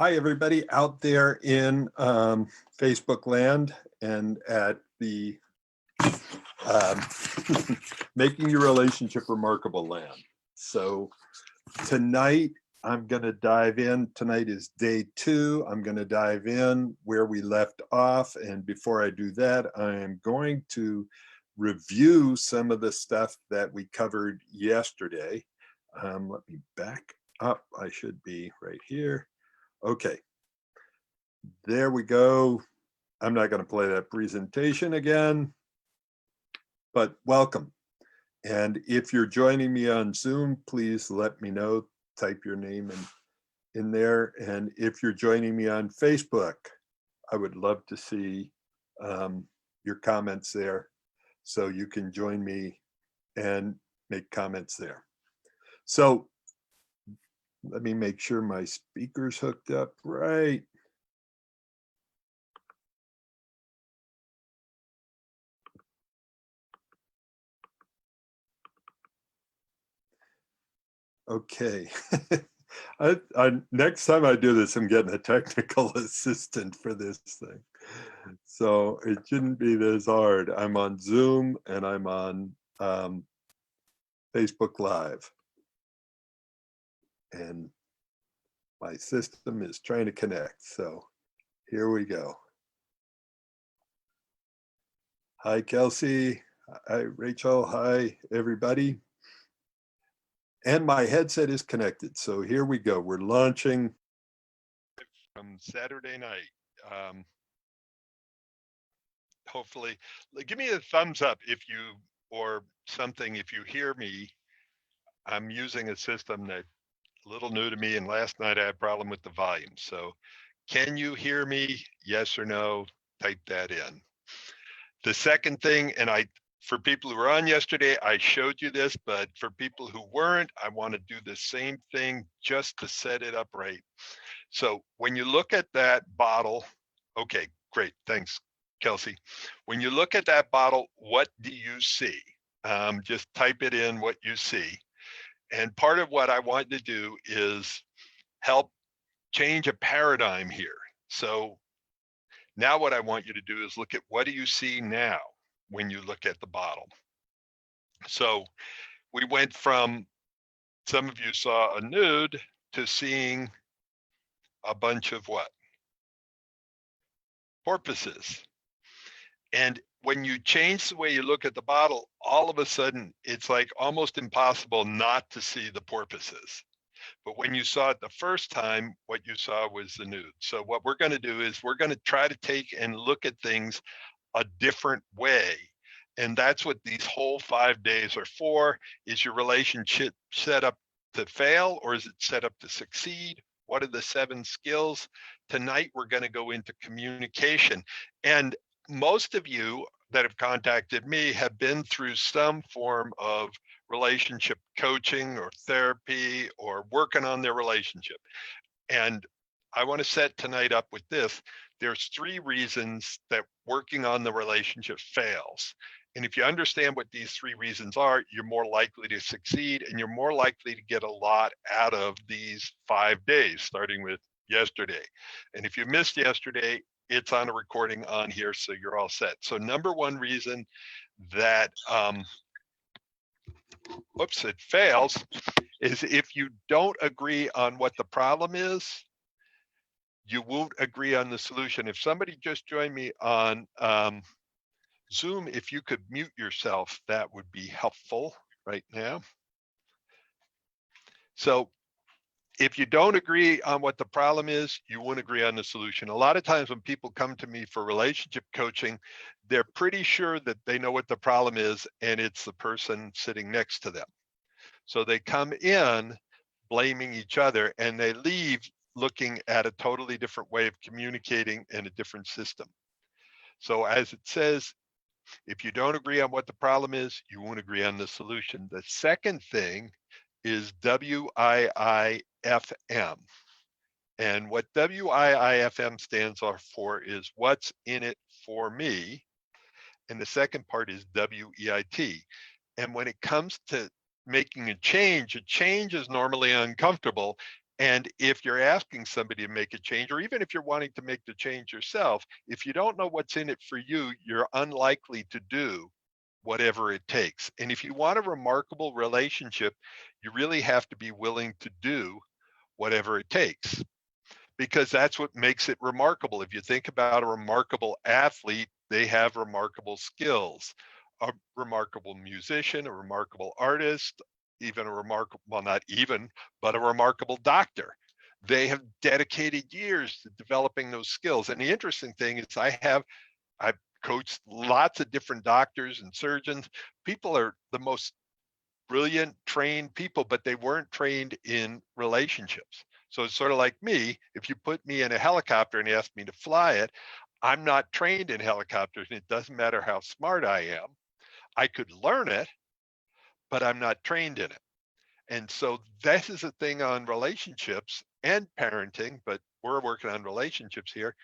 Hi, everybody out there in Facebook land and at the Making Your Relationship Remarkable land. So tonight, I'm going to dive in. Tonight is day 2. I'm going to dive in where we left off. And before I do that, I am going to review some of the stuff that we covered yesterday. Let me back up. I should be right here. Okay. There we go. I'm not going to play that presentation again, but welcome. And if you're joining me on Zoom, please let me know. Type your name in there. And if you're joining me on Facebook, I would love to see your comments there. So you can join me and make comments there. So let me make sure my speaker's hooked up right. Okay. Next time I do this, I'm getting a technical assistant for this thing. So it shouldn't be this hard. I'm on Zoom and I'm on Facebook Live. And my system is trying to connect. So here we go. Hi, Kelsey. Hi, Rachel. Hi, everybody. And my headset is connected. So here we go. We're launching from Saturday night. Hopefully, give me a thumbs up if you, or something, if you hear me. I'm using a system that's a little new to me. And last night I had a problem with the volume. So can you hear me? Yes or no? Type that in. The second thing, and for people who were on yesterday, I showed you this, but for people who weren't, I want to do the same thing just to set it up right. So when you look at that bottle, okay, great, thanks, Kelsey. When you look at that bottle, what do you see? Just type it in what you see. And part of what I want to do is help change a paradigm here. So now what I want you to do is look at what do you see now when you look at the bottle. So we went from, some of you saw a nude, to seeing a bunch of what? Porpoises. And when you change the way you look at the bottle, all of a sudden it's like almost impossible not to see the porpoises. But when you saw it the first time, what you saw was the nude. So what we're going to do is we're going to try to take and look at things a different way. And that's what these whole 5 days are for. Is your relationship set up to fail, or is it set up to succeed? What are the 7 skills? Tonight, we're going to go into communication. And most of you that have contacted me have been through some form of relationship coaching or therapy or working on their relationship. And I want to set tonight up with this. There's 3 reasons that working on the relationship fails. And if you understand what these 3 reasons are, you're more likely to succeed, and you're more likely to get a lot out of these 5 days, starting with yesterday. And if you missed yesterday, it's on a recording on here, so you're all set. So number 1 reason that it fails is if you don't agree on what the problem is, you won't agree on the solution. If somebody just joined me on Zoom, if you could mute yourself, that would be helpful right now. So if you don't agree on what the problem is, you won't agree on the solution. A lot of times when people come to me for relationship coaching, they're pretty sure that they know what the problem is, and it's the person sitting next to them. So they come in blaming each other, and they leave looking at a totally different way of communicating in a different system. So as it says, if you don't agree on what the problem is, you won't agree on the solution. The second thing is WIIFM. And what WIIFM stands for is what's in it for me. And the second part is WEIT. And when it comes to making a change is normally uncomfortable. And if you're asking somebody to make a change, or even if you're wanting to make the change yourself, if you don't know what's in it for you, you're unlikely to do whatever it takes. And if you want a remarkable relationship, you really have to be willing to do whatever it takes, because that's what makes it remarkable. If you think about a remarkable athlete, they have remarkable skills. A remarkable musician, a remarkable artist, even a remarkable, well, not even, but a remarkable doctor. They have dedicated years to developing those skills. And the interesting thing is I've coached lots of different doctors and surgeons. People are the most brilliant, trained people, but they weren't trained in relationships. So it's sort of like me. If you put me in a helicopter and ask me to fly it, I'm not trained in helicopters, and it doesn't matter how smart I am. I could learn it, but I'm not trained in it. And so this is a thing on relationships and parenting, but we're working on relationships here.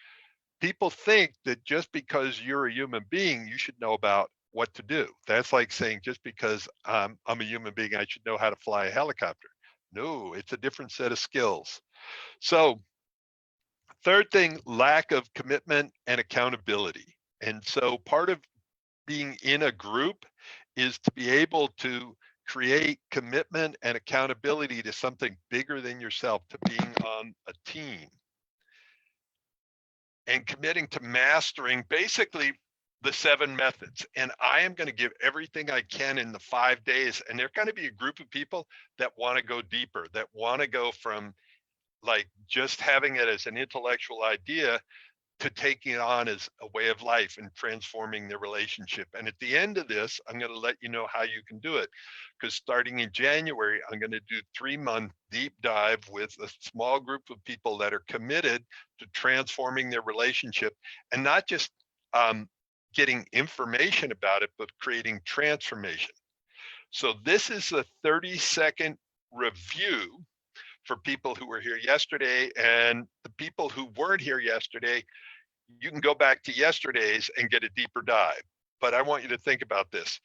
People think that just because you're a human being, you should know about what to do. That's like saying just because I'm a human being, I should know how to fly a helicopter. No, it's a different set of skills. So third thing, lack of commitment and accountability. And so part of being in a group is to be able to create commitment and accountability to something bigger than yourself, to being on a team and committing to mastering basically the 7 methods. And I am going to give everything I can in the 5 days. And there's going to be a group of people that want to go deeper, that want to go from like just having it as an intellectual idea to taking it on as a way of life and transforming their relationship. And at the end of this, I'm going to let you know how you can do it. Because starting in January, I'm going to do 3-month deep dive with a small group of people that are committed to transforming their relationship, and not just getting information about it, but creating transformation. So this is a 30-second review for people who were here yesterday, and the people who weren't here yesterday, you can go back to yesterday's and get a deeper dive. But I want you to think about this.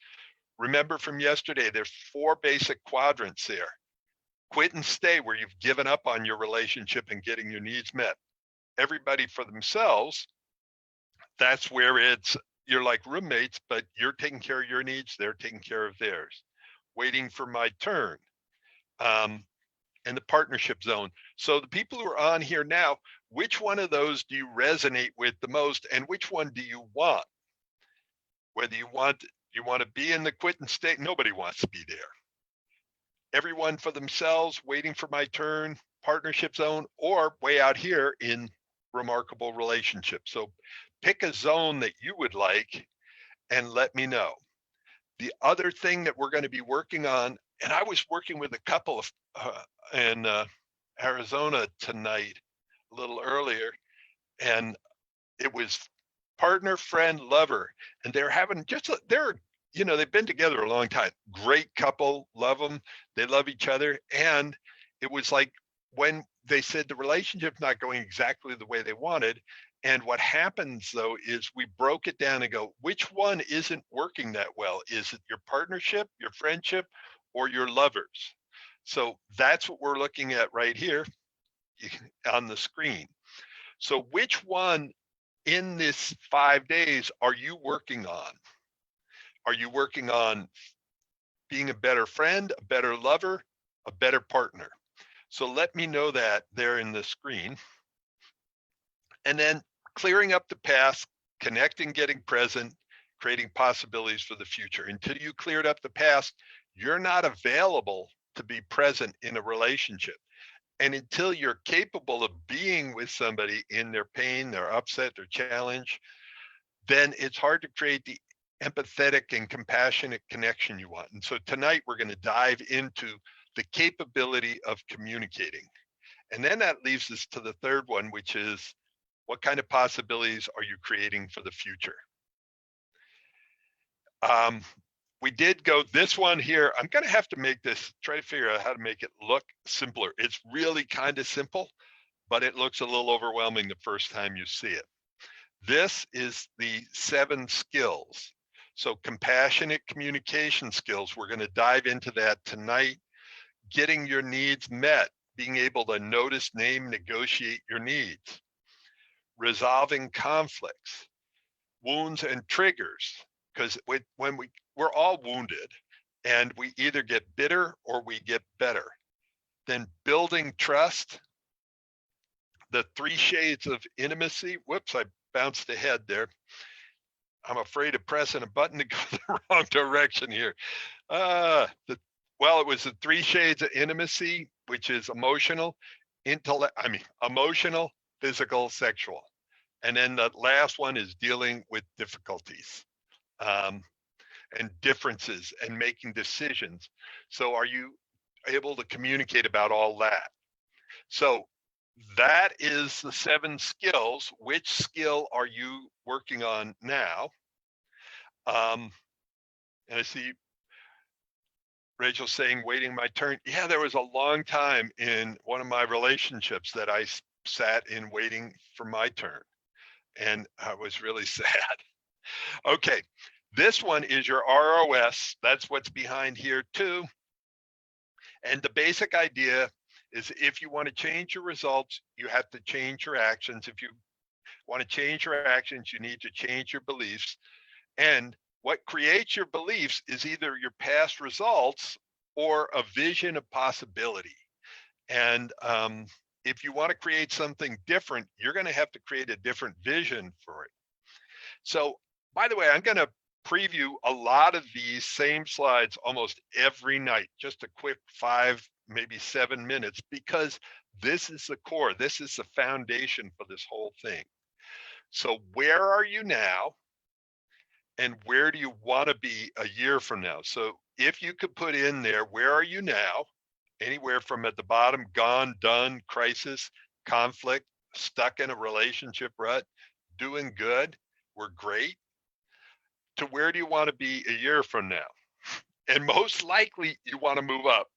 Remember from yesterday, there's 4 basic quadrants there. Quit and stay, where you've given up on your relationship and getting your needs met. Everybody for themselves, that's where you're like roommates, but you're taking care of your needs, they're taking care of theirs. Waiting for my turn. And the partnership zone. So the people who are on here now, which one of those do you resonate with the most, and which one do you want? Whether you want to be in the quit and stay, nobody wants to be there. Everyone for themselves, waiting for my turn, partnership zone, or way out here in remarkable relationship. So pick a zone that you would like and let me know. The other thing that we're going to be working on, and I was working with a couple of in Arizona tonight, a little earlier, and it was partner, friend, lover, and they're having they've been together a long time. Great couple, love them, they love each other, and it was like when they said the relationship's not going exactly the way they wanted. And what happens though is we broke it down and go, which one isn't working that well? Is it your partnership, your friendship, or your lovers? So that's what we're looking at right here on the screen. So which one in this 5 days are you working on? Are you working on being a better friend, a better lover, a better partner? So let me know that there in the screen. And then clearing up the past, connecting, getting present, creating possibilities for the future. Until you cleared up the past, you're not available to be present in a relationship. And until you're capable of being with somebody in their pain, their upset, their challenge, then it's hard to create the empathetic and compassionate connection you want. And so tonight we're going to dive into the capability of communicating. And then that leaves us to the third one, which is, what kind of possibilities are you creating for the future? We did go this one here. I'm going to have to make this, try to figure out how to make it look simpler. It's really kind of simple, but it looks a little overwhelming the first time you see it. This is the 7 skills. So compassionate communication skills, we're going to dive into that tonight. Getting your needs met, being able to notice, name, negotiate your needs, resolving conflicts, wounds and triggers, because when we're all wounded and we either get bitter or we get better. Then building trust, the 3 shades of intimacy. Whoops, I bounced ahead there. I'm afraid of pressing a button to go the wrong direction here. Well, it was the 3 shades of intimacy, which is emotional, emotional, physical, sexual. And then the last one is dealing with difficulties and differences and making decisions. So are you able to communicate about all that? So that is the 7 skills. Which skill are you working on now? And I see Rachel saying, waiting my turn. Yeah, there was a long time in one of my relationships that I sat in waiting for my turn. And I was really sad. Okay, this one is your ROS. That's what's behind here too. And the basic idea is if you want to change your results, you have to change your actions. If you want to change your actions, you need to change your beliefs. And what creates your beliefs is either your past results or a vision of possibility. And if you want to create something different, you're going to have to create a different vision for it. So, by the way, I'm going to preview a lot of these same slides almost every night, just a quick 5, maybe 7 minutes, because this is the core. This is the foundation for this whole thing. So where are you now? And where do you want to be a year from now? So if you could put in there, where are you now? Anywhere from at the bottom, gone, done, crisis, conflict, stuck in a relationship rut, doing good, we're great, to where do you want to be a year from now? And most likely you want to move up.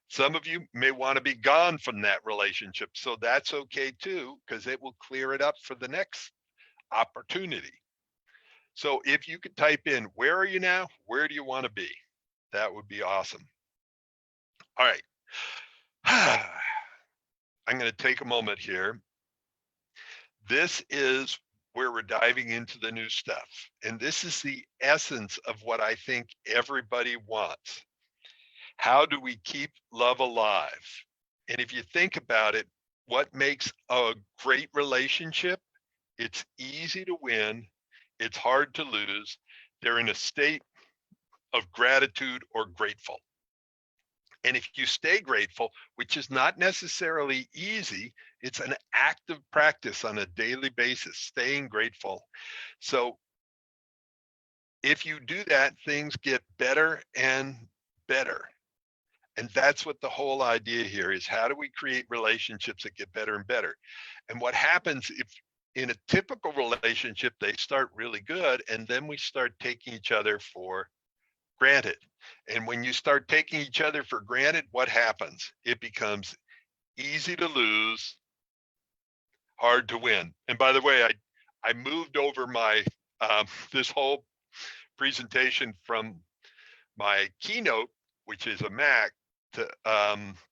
Some of you may want to be gone from that relationship. So that's okay too, because it will clear it up for the next opportunity. So if you could type in, where are you now? Where do you want to be? That would be awesome. All right. I'm going to take a moment here. This is where we're diving into the new stuff. And this is the essence of what I think everybody wants. How do we keep love alive? And if you think about it, what makes a great relationship? It's easy to win. It's hard to lose. They're in a state of gratitude or grateful. And if you stay grateful, which is not necessarily easy, it's an active practice on a daily basis, staying grateful. So if you do that, things get better and better. And that's what the whole idea here is. How do we create relationships that get better and better? And what happens if in a typical relationship, they start really good, and then we start taking each other for granted. And when you start taking each other for granted, what happens? It becomes easy to lose, hard to win. And by the way, I moved over my this whole presentation from my Keynote, which is a Mac, to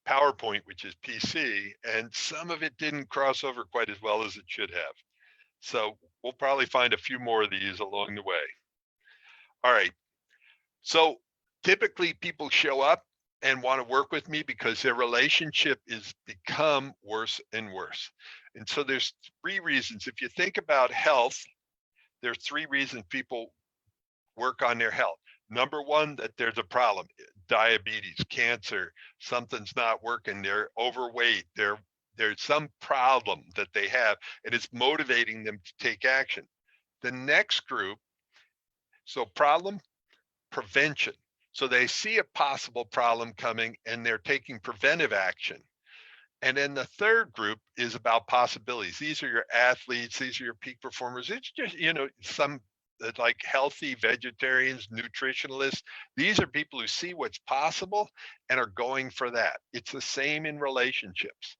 PowerPoint, which is PC, and some of it didn't cross over quite as well as it should have. So we'll probably find a few more of these along the way. All right. So typically people show up and want to work with me because their relationship is become worse and worse. And so there's 3 reasons. If you think about health, there's 3 reasons people work on their health. Number 1, that there's a problem, diabetes, cancer, something's not working, they're overweight, there's some problem that they have, and it's motivating them to take action. The next group, so problem, prevention. So they see a possible problem coming and they're taking preventive action. And then the third group is about possibilities. These are your athletes, these are your peak performers. It's just, some like healthy vegetarians, nutritionalists. These are people who see what's possible and are going for that. It's the same in relationships.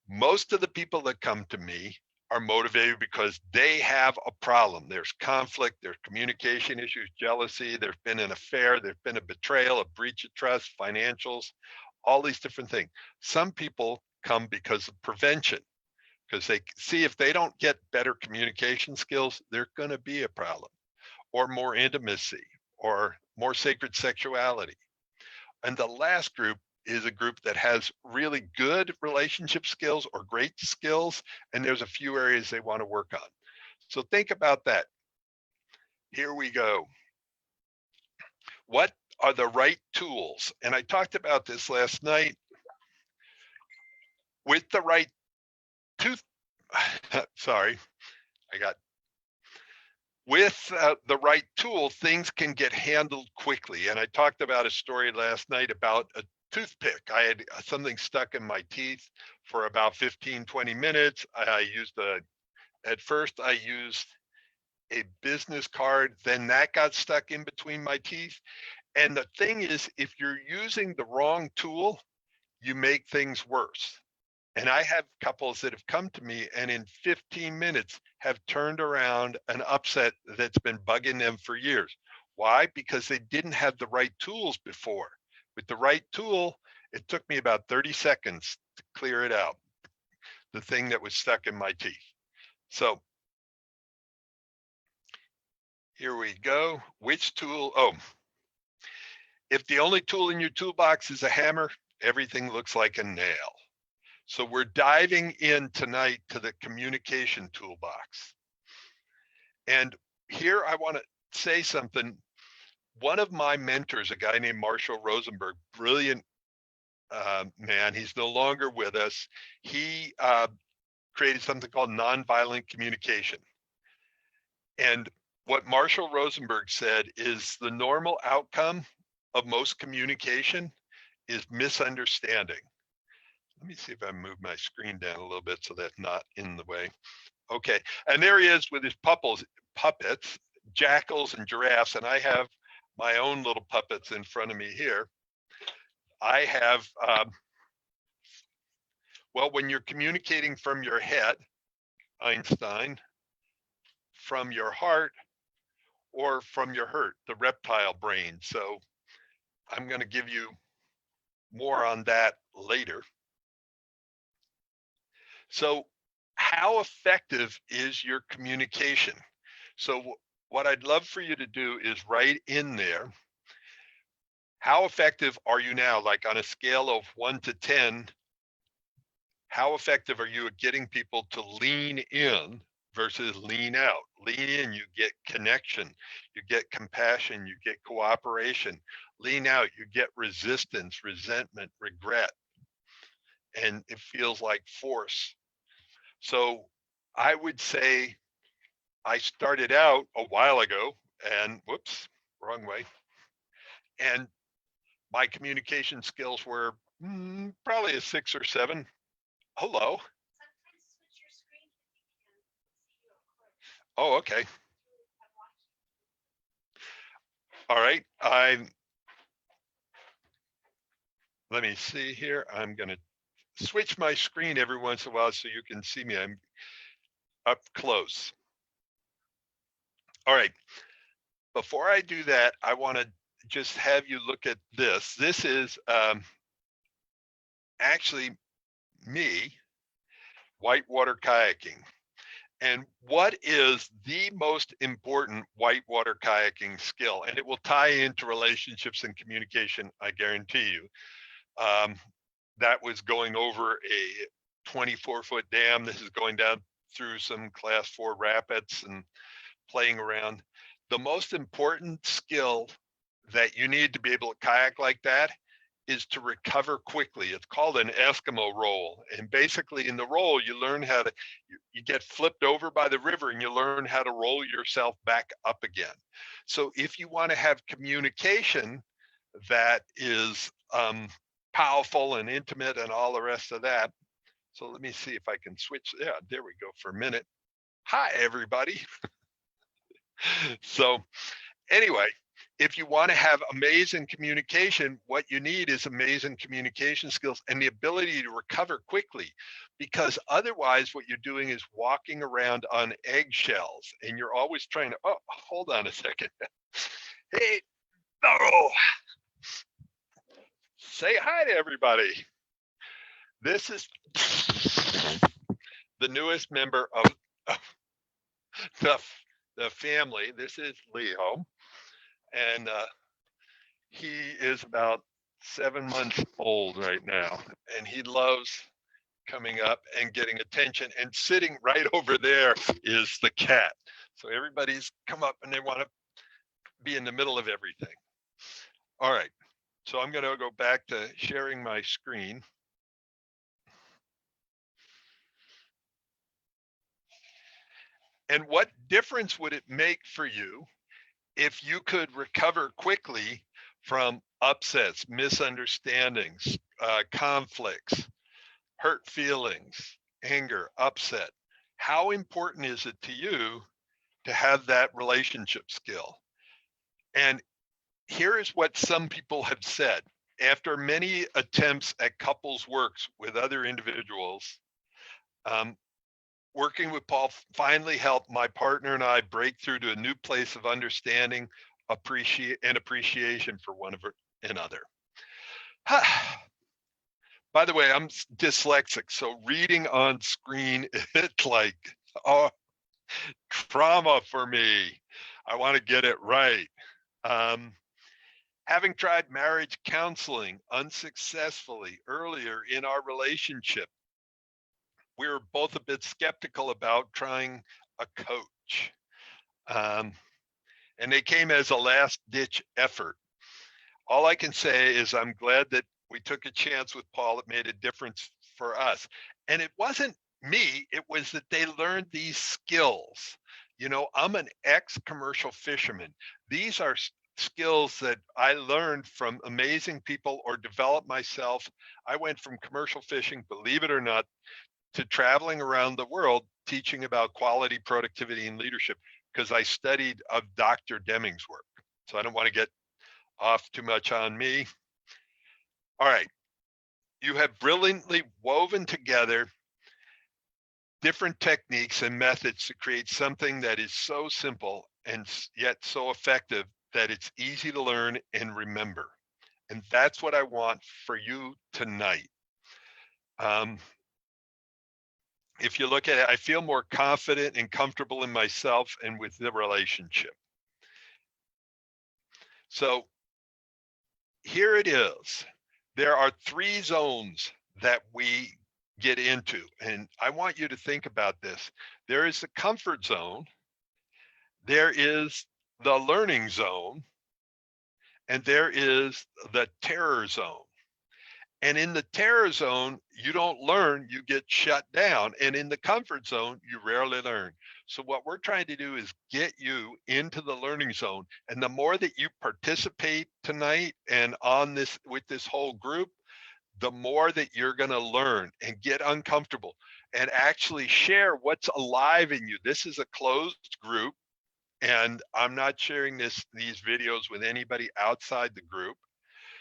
Most of the people that come to me are motivated because they have a problem. There's conflict, there's communication issues, jealousy, there's been an affair, there's been a betrayal, a breach of trust, financials, all these different things. Some people come because of prevention, because they see if they don't get better communication skills, they're going to be a problem, or more intimacy, or more sacred sexuality. And the last group is a group that has really good relationship skills or great skills, and there's a few areas they want to work on. So think about that. Here we go. What are the right tools? And I talked about this last night. With the right sorry, with the right tool, things can get handled quickly. And I talked about a story last night about a toothpick. I had something stuck in my teeth for about 15, 20 minutes. At first I used a business card, then that got stuck in between my teeth. And the thing is, if you're using the wrong tool, you make things worse. And I have couples that have come to me and in 15 minutes have turned around an upset that's been bugging them for years. Why? Because they didn't have the right tools before. With the right tool, it took me about 30 seconds to clear it out, the thing that was stuck in my teeth. So here we go. Which tool? Oh, if the only tool in your toolbox is a hammer, everything looks like a nail. So we're diving in tonight to the communication toolbox. And here I want to say something. One of my mentors, a guy named Marshall Rosenberg, brilliant man, he's no longer with us. He created something called nonviolent communication. And what Marshall Rosenberg said is the normal outcome of most communication is misunderstanding. Let me see if I move my screen down a little bit so that's not in the way. Okay, and there he is with his puppets, jackals and giraffes, and I have my own little puppets in front of me here. I have, well, when you're communicating from your head, Einstein, from your heart, or from your hurt, the reptile brain. So I'm going to give you more on that later. So how effective is your communication? So what I'd love for you to do is write in there, how effective are you now? Like on a scale of 1 to 10, how effective are you at getting people to lean in versus lean out? Lean in, you get connection, you get compassion, you get cooperation. Lean out, you get resistance, resentment, regret, and it feels like force. So I would say I started out a while ago and whoops, wrong way. And my communication skills were probably a 6 or 7. Hello. Oh, okay. All right. Let me see here. I'm going to switch my screen every once in a while so you can see me. I'm up close. All right. Before I do that, I want to just have you look at this. This is actually me whitewater kayaking. And what is the most important whitewater kayaking skill? And it will tie into relationships and communication, I guarantee you. That was going over a 24-foot dam. This is going down through some class 4 rapids and playing around. The most important skill that you need to be able to kayak like that is to recover quickly. It's called an Eskimo roll. And basically in the roll, you learn how to, you get flipped over by the river and you learn how to roll yourself back up again. So if you want to have communication that is powerful and intimate and all the rest of that. So let me see if I can switch. Yeah, there we go for a minute. Hi, everybody. So anyway, if you want to have amazing communication, what you need is amazing communication skills and the ability to recover quickly, because otherwise what you're doing is walking around on eggshells and you're always trying to, oh, hold on a second. Hey, no. Say hi to everybody. This is the newest member of the, the family. This is Leo, and he is about 7 months old right now, and he loves coming up and getting attention. And sitting right over there is the cat. So everybody's come up and they want to be in the middle of everything. All right, so I'm going to go back to sharing my screen. And what difference would it make for you if you could recover quickly from upsets, misunderstandings, conflicts, hurt feelings, anger, upset? How important is it to you to have that relationship skill? And here is what some people have said. After many attempts at couples works with other individuals, working with Paul finally helped my partner and I break through to a new place of understanding, appreciation for one another. By the way, I'm dyslexic, so reading on screen, it's like, oh, trauma for me. I want to get it right. Having tried marriage counseling unsuccessfully earlier in our relationship, we were both a bit skeptical about trying a coach. And they came as a last ditch effort. All I can say is I'm glad that we took a chance with Paul. It made a difference for us. And it wasn't me, it was that they learned these skills. You know, I'm an ex-commercial fisherman. These are skills that I learned from amazing people or developed myself. I went from commercial fishing, believe it or not, to traveling around the world teaching about quality, productivity, and leadership because I studied of Dr. Deming's work. So I don't want to get off too much on me. All right. You have brilliantly woven together different techniques and methods to create something that is so simple and yet so effective that it's easy to learn and remember. And that's what I want for you tonight. If you look at it, I feel more confident and comfortable in myself and with the relationship. So here it is. There are 3 zones that we get into, and I want you to think about this. There is the comfort zone, there is the learning zone, and there is the terror zone. And in the terror zone, you don't learn, you get shut down. And in the comfort zone, you rarely learn. So what we're trying to do is get you into the learning zone. And the more that you participate tonight and on this with this whole group, the more that you're going to learn and get uncomfortable and actually share what's alive in you. This is a closed group, and I'm not sharing these videos with anybody outside the group.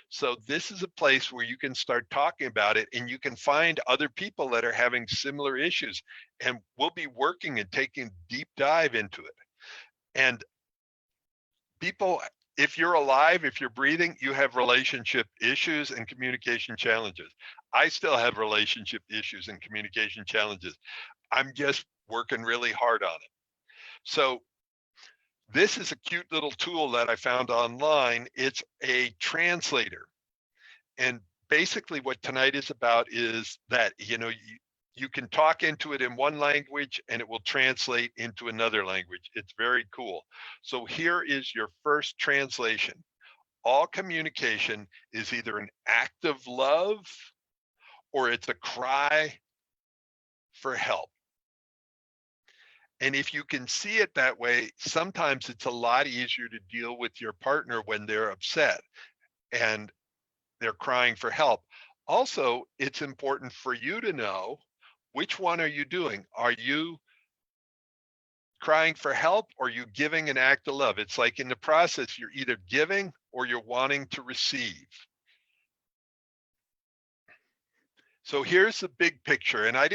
So this is a place where you can start talking about it, and you can find other people that are having similar issues, and we'll be working and taking deep dive into it. And people, if you're alive, if you're breathing, you have relationship issues and communication challenges. I still have relationship issues and communication challenges. I'm just working really hard on it. So this is a cute little tool that I found online. It's a translator. And basically what tonight is about is that, you know, you can talk into it in one language and it will translate into another language. It's very cool. So here is your first translation. All communication is either an act of love or it's a cry for help. And if you can see it that way, sometimes it's a lot easier to deal with your partner when they're upset and they're crying for help. Also, it's important for you to know, which one are you doing? Are you crying for help or are you giving an act of love? It's like in the process, you're either giving or you're wanting to receive. So here's the big picture. And I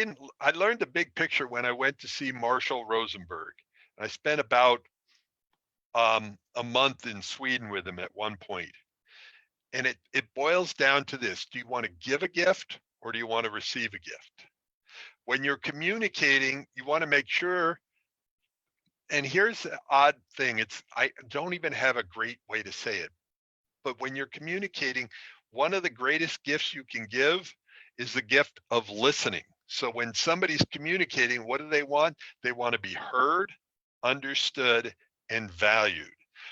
learned the big picture when I went to see Marshall Rosenberg. I spent about a month in Sweden with him at one point. And it boils down to this. Do you want to give a gift or do you want to receive a gift? When you're communicating, you want to make sure, and here's the odd thing, I don't even have a great way to say it, but when you're communicating, one of the greatest gifts you can give is the gift of listening. So when somebody's communicating, what do they want? They want to be heard, understood, and valued.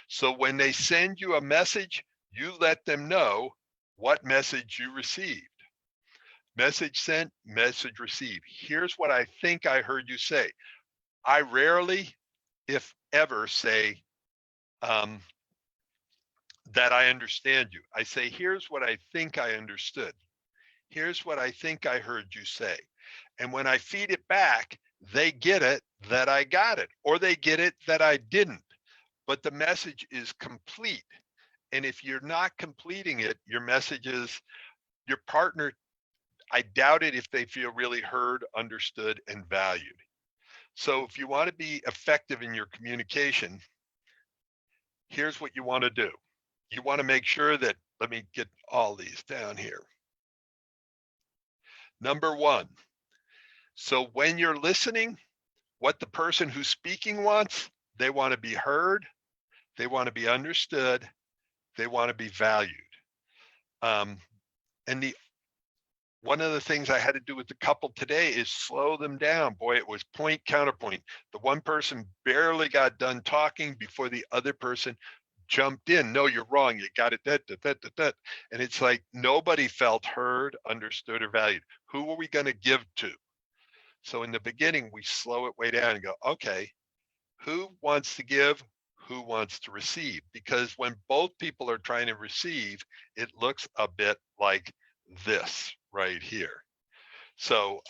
So when they send you a message, you let them know what message you received. Message sent, message received. Here's what I think I heard you say. I rarely, if ever, say that I understand you. I say, here's what I think I understood. Here's what I think I heard you say. And when I feed it back, they get it that I got it, or they get it that I didn't. But the message is complete. And if you're not completing it, your message is, your partner, I doubt it if they feel really heard, understood, and valued. So if you want to be effective in your communication, here's what you want to do. You want to make sure that, let me get all these down here. Number one, so when you're listening, what the person who's speaking wants, they want to be heard, they want to be understood, they want to be valued. And one of the things I had to do with the couple today is slow them down. Boy, it was point counterpoint. The one person barely got done talking before the other person jumped in. No, you're wrong. You got it. And it's like nobody felt heard, understood, or valued. Who are we going to give to? So in the beginning, we slow it way down and go, okay, who wants to give? Who wants to receive? Because when both people are trying to receive, it looks a bit like this right here. So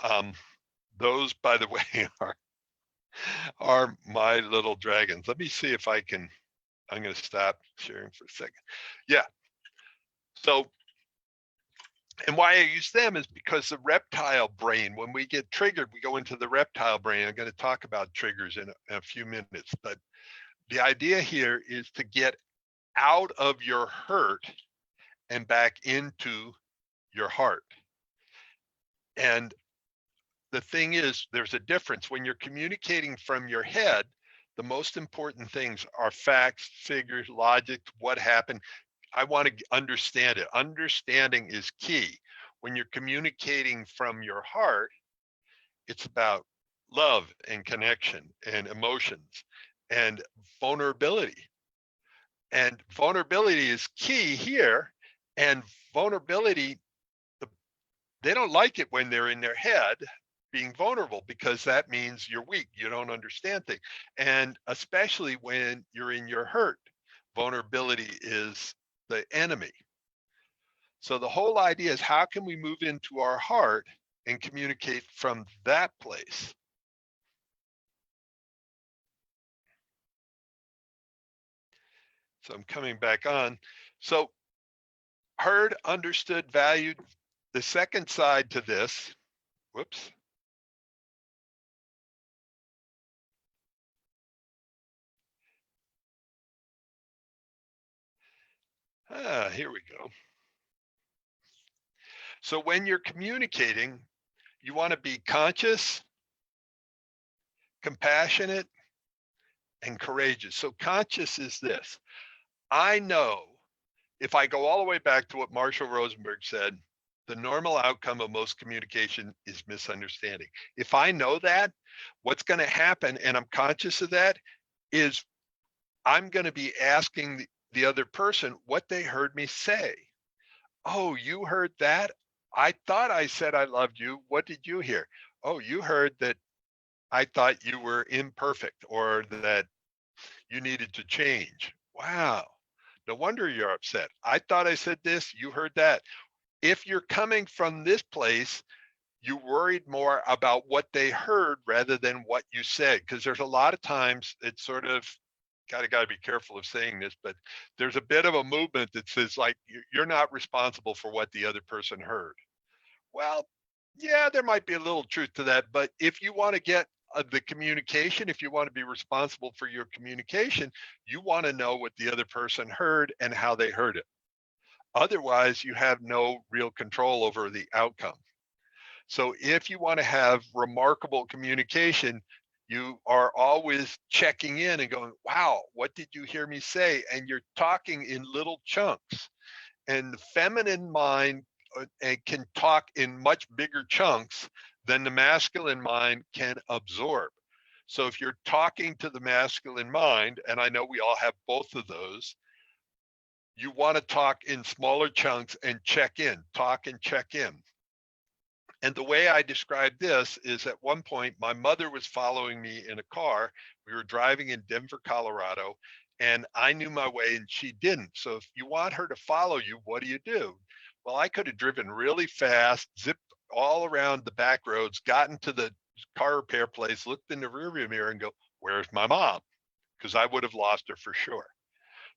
those, by the way, are my little dragons. Let me see if I can, I'm going to stop sharing for a second. Yeah. So, and why I use them is because the reptile brain, when we get triggered, we go into the reptile brain. I'm going to talk about triggers in a few minutes, but the idea here is to get out of your hurt and back into your heart. And the thing is, there's a difference. When you're communicating from your head, the most important things are facts, figures, logic, what happened. I want to understand it. Understanding is key. When you're communicating from your heart, it's about love and connection and emotions and vulnerability. And vulnerability is key here. And vulnerability, they don't like it when they're in their head being vulnerable, because that means you're weak, you don't understand things. And especially when you're in your hurt, vulnerability is the enemy. So the whole idea is, how can we move into our heart and communicate from that place? So I'm coming back on. So heard, understood, valued. The second side to this, whoops. Here we go. So when you're communicating, you want to be conscious, compassionate, and courageous. So conscious is this. I know, if I go all the way back to what Marshall Rosenberg said, the normal outcome of most communication is misunderstanding. If I know that, what's going to happen, and I'm conscious of that, is I'm going to be asking the other person what they heard me say. Oh, you heard that? I thought I said I loved you. What did you hear? Oh, you heard that I thought you were imperfect, or that you needed to change. Wow. No wonder you're upset. I thought I said this, you heard that. If you're coming from this place, you worried more about what they heard rather than what you said. Because there's a lot of times it's sort of, got to be careful of saying this, but there's a bit of a movement that says, like, you're not responsible for what the other person heard. Well, yeah, there might be a little truth to that, but if you want to get the communication, if you want to be responsible for your communication, you want to know what the other person heard and how they heard it. Otherwise, you have no real control over the outcome. So if you want to have remarkable communication, you are always checking in and going, wow, what did you hear me say? And you're talking in little chunks. And the feminine mind can talk in much bigger chunks than the masculine mind can absorb. So if you're talking to the masculine mind, and I know we all have both of those, you want to talk in smaller chunks and check in, talk and check in. And the way I describe this is at one point, my mother was following me in a car. We were driving in Denver, Colorado, and I knew my way and she didn't. So if you want her to follow you, what do? Well, I could have driven really fast, zipped all around the back roads, gotten to the car repair place, looked in the rearview mirror and go, where's my mom? Because I would have lost her for sure.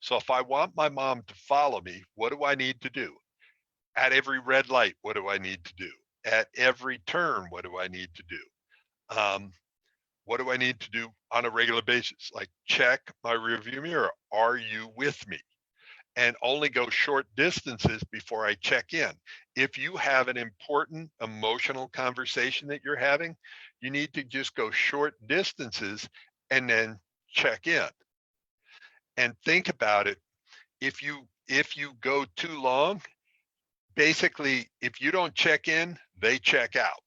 So if I want my mom to follow me, what do I need to do? At every red light, what do I need to do? At every turn, what do I need to do? What do I need to do on a regular basis? Like check my rearview mirror. Are you with me? And only go short distances before I check in. If you have an important emotional conversation that you're having, you need to just go short distances and then check in. And think about it. If you go too long, basically, if you don't check in, they check out.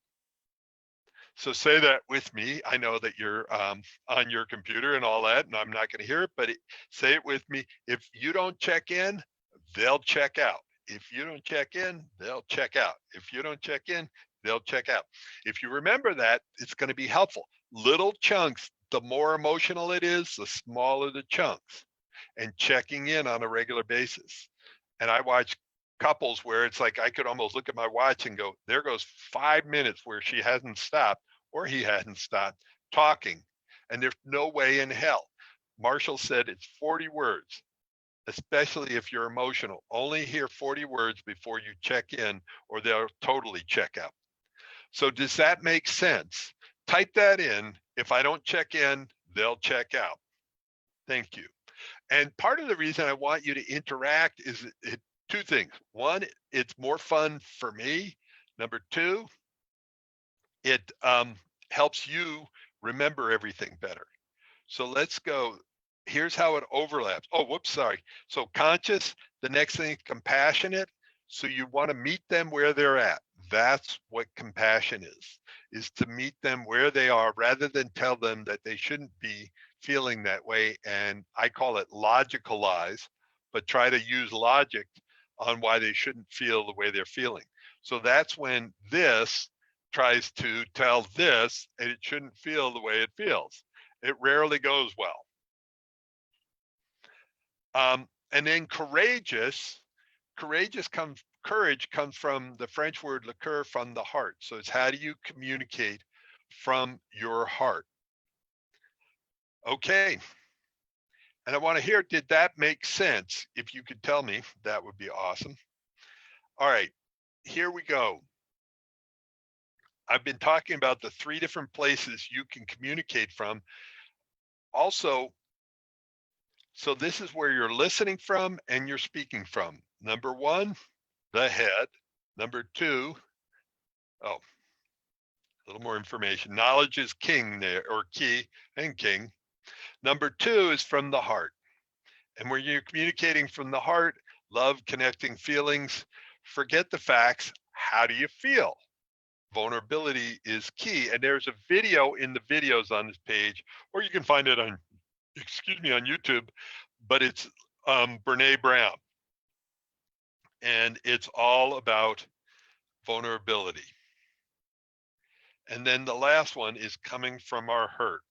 So say that with me. I know that you're on your computer and all that, and I'm not going to hear it, but say it with me. If you don't check in, they'll check out. If you don't check in, they'll check out. If you don't check in, they'll check out. If you remember that, it's going to be helpful. Little chunks, the more emotional it is, the smaller the chunks, and checking in on a regular basis. And I watch couples where it's like I could almost look at my watch and go, there goes 5 minutes where she hasn't stopped or he hadn't stopped talking. And there's no way in hell. Marshall said it's 40 words, especially if you're emotional. Only hear 40 words before you check in or they'll totally check out. So does that make sense? Type that in. If I don't check in, they'll check out. Thank you. And part of the reason I want you to interact is two things. One, it's more fun for me. Number two, it helps you remember everything better. So let's go. Here's how it overlaps. Oh, whoops, sorry. So conscious, the next thing, compassionate. So you want to meet them where they're at. That's what compassion is to meet them where they are rather than tell them that they shouldn't be feeling that way. And I call it logicalize, but try to use logic on why they shouldn't feel the way they're feeling. So that's when this tries to tell this, and it shouldn't feel the way it feels. It rarely goes well. And then courage comes from the French word le cœur, from the heart. So it's how do you communicate from your heart? Okay. And I want to hear, did that make sense? If you could tell me, that would be awesome. All right, here we go. I've been talking about the 3 different places you can communicate from. Also, so this is where you're listening from and you're speaking from. Number 1, the head. Number 2, a little more information. Knowledge is king there, or key and king. Number 2 is from the heart. And when you're communicating from the heart, love, connecting feelings, forget the facts. How do you feel? Vulnerability is key. And there's a video in the videos on this page, or you can find it on, on YouTube, but it's Brene Brown. And it's all about vulnerability. And then the last one is coming from our hurt.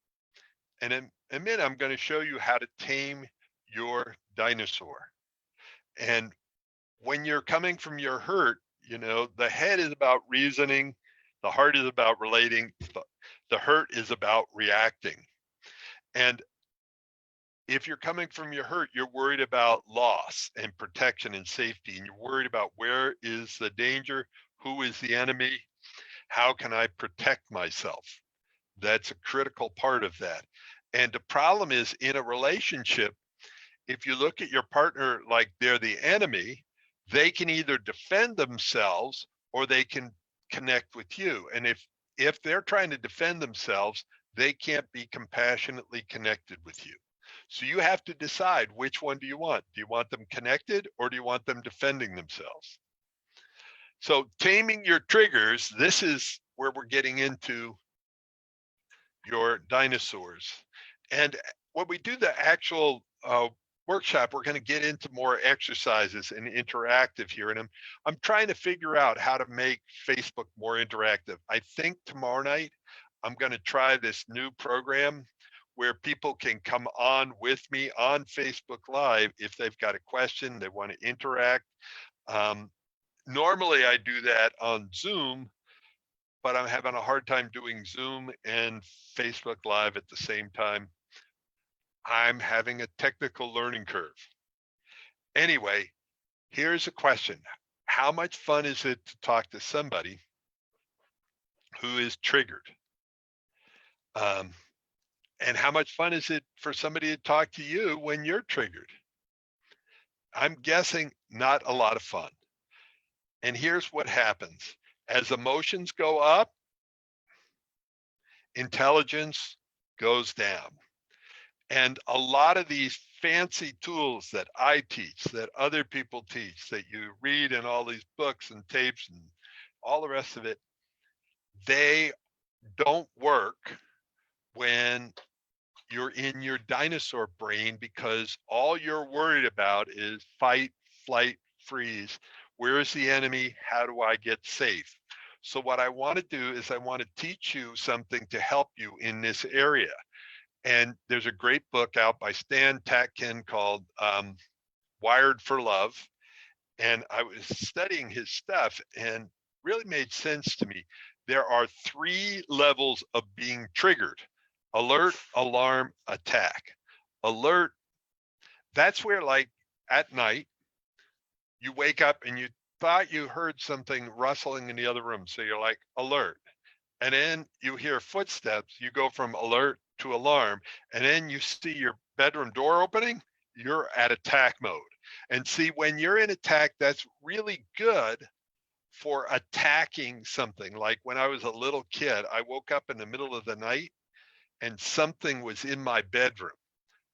And in a minute, I'm going to show you how to tame your dinosaur. And when you're coming from your hurt, the head is about reasoning, the heart is about relating, the hurt is about reacting. And if you're coming from your hurt, you're worried about loss and protection and safety, and you're worried about where is the danger, who is the enemy, how can I protect myself? That's a critical part of that. And the problem is, in a relationship, if you look at your partner like they're the enemy, they can either defend themselves or they can connect with you. And if they're trying to defend themselves, they can't be compassionately connected with you. So you have to decide, which one do you want? Do you want them connected or do you want them defending themselves? So taming your triggers, this is where we're getting into your dinosaurs. And when we do the actual workshop, we're going to get into more exercises and interactive here. And I'm trying to figure out how to make Facebook more interactive. I think tomorrow night, I'm going to try this new program where people can come on with me on Facebook Live if they've got a question, they want to interact. Normally I do that on Zoom, but I'm having a hard time doing Zoom and Facebook Live at the same time. I'm having a technical learning curve. Anyway, here's a question. How much fun is it to talk to somebody who is triggered? And how much fun is it for somebody to talk to you when you're triggered? I'm guessing not a lot of fun. And here's what happens. As emotions go up, intelligence goes down. And a lot of these fancy tools that I teach, that other people teach, that you read in all these books and tapes and all the rest of it, they don't work when you're in your dinosaur brain, because all you're worried about is fight, flight, freeze. Where is the enemy? How do I get safe? So what I want to do is I want to teach you something to help you in this area. And there's a great book out by Stan Tatkin called Wired for Love. And I was studying his stuff and really made sense to me. There are 3 levels of being triggered: alert, alarm, attack. Alert, that's where, like, at night, you wake up and you thought you heard something rustling in the other room. So you're like, alert. And then you hear footsteps, you go from alert to alarm, and then you see your bedroom door opening, you're at attack mode. And see, when you're in attack, that's really good for attacking something. Like when I was a little kid, I woke up in the middle of the night and something was in my bedroom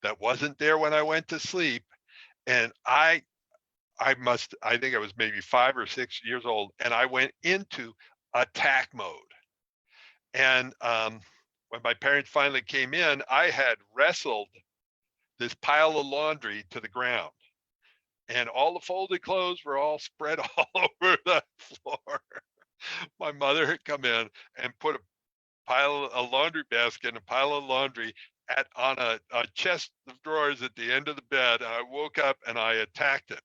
that wasn't there when I went to sleep. And I think I was maybe 5 or 6 years old, and I went into attack mode. And when my parents finally came in, I had wrestled this pile of laundry to the ground, and all the folded clothes were all spread all over the floor. My mother had come in and put a laundry basket and a pile of laundry on a chest of drawers at the end of the bed. And I woke up and I attacked it.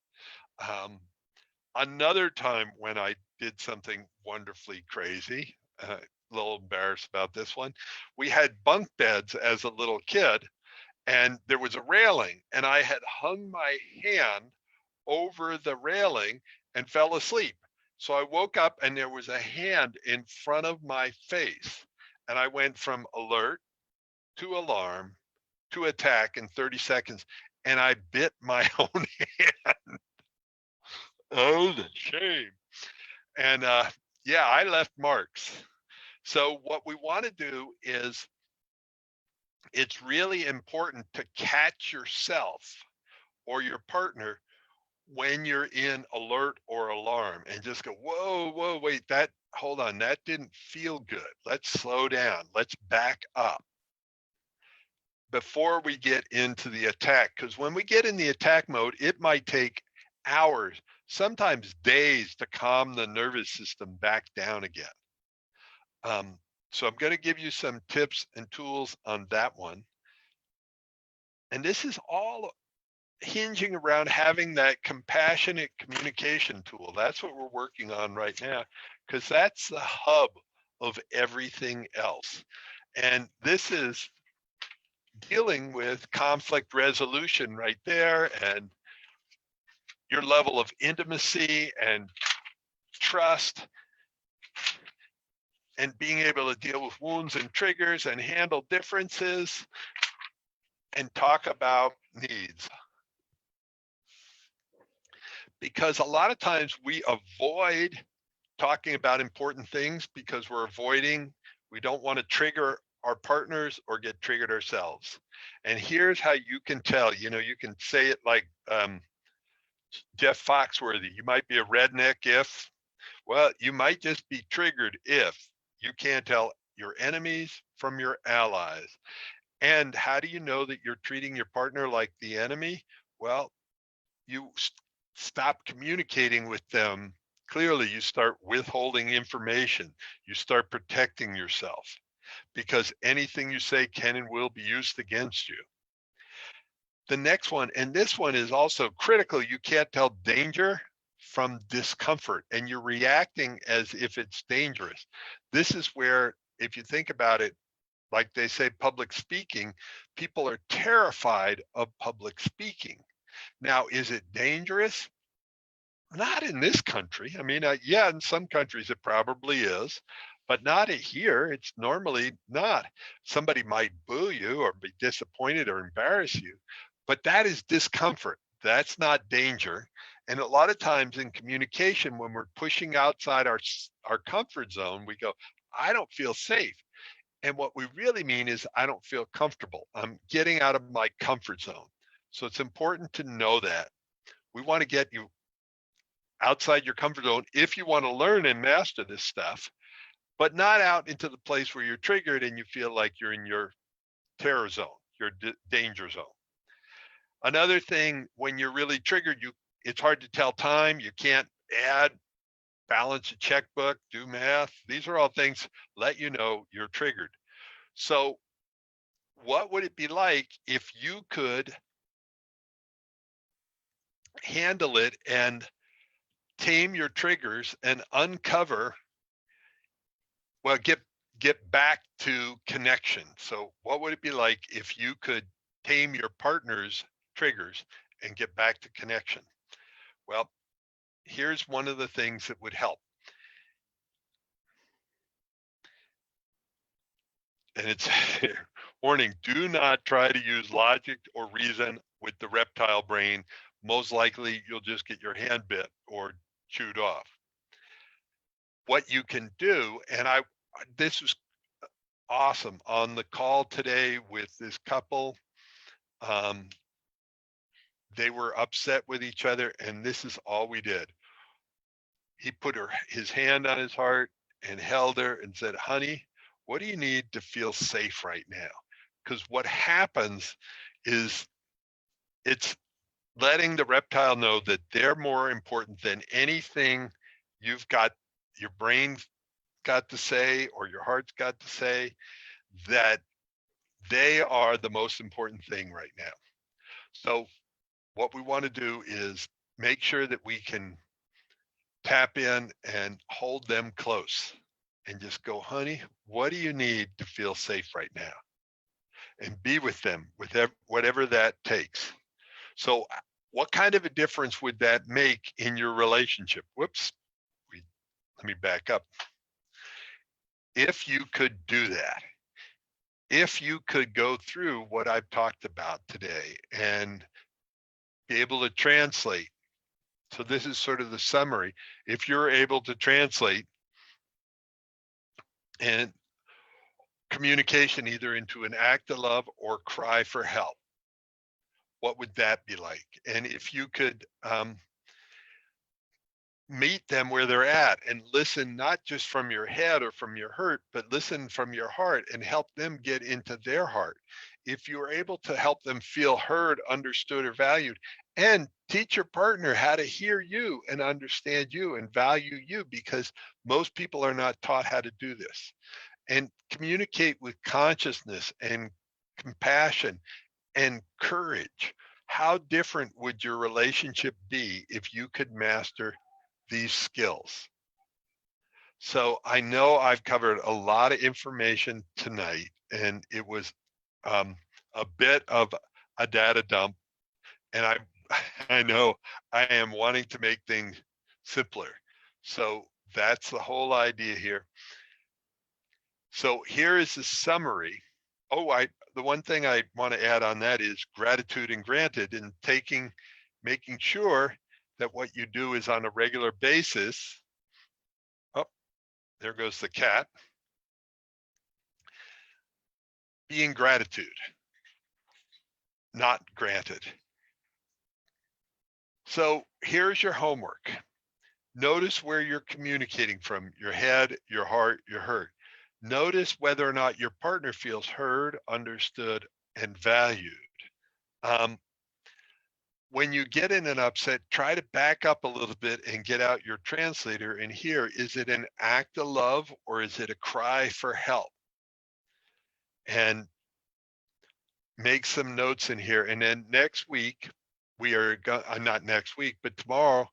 Another time when I did something wonderfully crazy, a little embarrassed about this one, we had bunk beds as a little kid, and there was a railing, and I had hung my hand over the railing and fell asleep. So I woke up and there was a hand in front of my face, and I went from alert to alarm to attack in 30 seconds, and I bit my own hand. Oh, the shame. And yeah, I left marks. So what we want to do is, it's really important to catch yourself or your partner when you're in alert or alarm, and just go, whoa, wait, hold on, that didn't feel good. Let's slow down. Let's back up before we get into the attack. Because when we get in the attack mode, it might take hours, sometimes days, to calm the nervous system back down again. So I'm going to give you some tips and tools on that one. And this is all hinging around having that compassionate communication tool. That's what we're working on right now, because that's the hub of everything else. And this is dealing with conflict resolution right there, and your level of intimacy and trust, and being able to deal with wounds and triggers and handle differences and talk about needs. because a lot of times we avoid talking about important things because we don't want to trigger our partners or get triggered ourselves. And here's how you can tell, you can say it like Jeff Foxworthy, you might be a redneck if, well, you might just be triggered if you can't tell your enemies from your allies. And how do you know that you're treating your partner like the enemy? Well, you stop communicating with them clearly. You start withholding information. You start protecting yourself because anything you say can and will be used against you. The next one, and this one is also critical, you can't tell danger from discomfort, and you're reacting as if it's dangerous. This is where, if you think about it, like they say, public speaking, people are terrified of public speaking. Now, is it dangerous? Not in this country. I mean, yeah, in some countries it probably is, but not here. It's normally not. Somebody might boo you or be disappointed or embarrass you, but that is discomfort. That's not danger. And a lot of times in communication, when we're pushing outside our comfort zone, we go, I don't feel safe. And what we really mean is, I don't feel comfortable. I'm getting out of my comfort zone. So it's important to know that. We want to get you outside your comfort zone if you want to learn and master this stuff, but not out into the place where you're triggered and you feel like you're in your terror zone, your danger zone. Another thing, when you're really triggered, it's hard to tell time. You can't add, balance a checkbook, do math. These are all things let you know you're triggered. So what would it be like if you could handle it and tame your triggers and uncover, well, get back to connection? So what would it be like if you could tame your partner's triggers and get back to connection? Well, here's one of the things that would help. And it's warning, do not try to use logic or reason with the reptile brain. Most likely you'll just get your hand bit or chewed off. What you can do, and this was awesome on the call today with this couple. They were upset with each other, and this is all we did. He put his hand on his heart and held her and said, honey, what do you need to feel safe right now? Because what happens is, it's letting the reptile know that they're more important than anything you've got, your brain got to say or your heart's got to say, that they are the most important thing right now. So what we want to do is make sure that we can tap in and hold them close and just go, honey, what do you need to feel safe right now? And be with them with whatever that takes. So what kind of a difference would that make in your relationship? Whoops, let me back up. If you could do that, if you could go through what I've talked about today and be able to translate. So this is sort of the summary. If you're able to translate and communication either into an act of love or cry for help, what would that be like? And if you could meet them where they're at and listen, not just from your head or from your hurt, but listen from your heart and help them get into their heart. If you're able to help them feel heard, understood, or valued, and teach your partner how to hear you and understand you and value you, because most people are not taught how to do this. And communicate with consciousness and compassion and courage. How different would your relationship be if you could master these skills? So I know I've covered a lot of information tonight, and it was a bit of a data dump, and I know I am wanting to make things simpler. So that's the whole idea here. So here is the summary. The one thing I want to add on that is gratitude and granted, and making sure that what you do is on a regular basis. Oh, there goes the cat. Being gratitude, not granted. So here's your homework. Notice where you're communicating from, your head, your heart, your hurt. Notice whether or not your partner feels heard, understood, and valued. When you get in an upset, try to back up a little bit and get out your translator and hear, is it an act of love or is it a cry for help? And make some notes in here. And then next week, we are not next week, but tomorrow,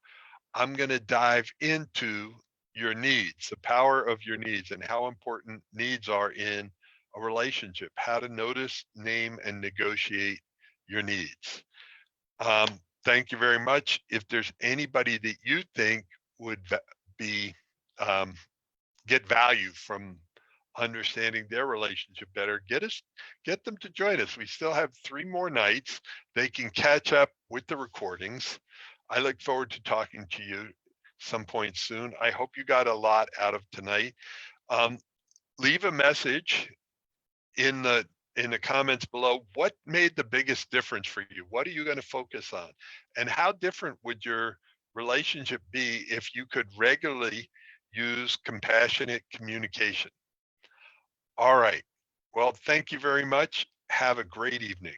I'm going to dive into your needs, the power of your needs, and how important needs are in a relationship, how to notice, name, and negotiate your needs. Thank you very much. If there's anybody that you think would be get value from understanding their relationship better, get them to join us. We still have 3 more nights. They can catch up with the recordings. I look forward to talking to you some point soon. I hope you got a lot out of tonight. Leave a message in the comments below. What made the biggest difference for you? What are you going to focus on? And how different would your relationship be if you could regularly use compassionate communication? All right. Well, thank you very much. Have a great evening.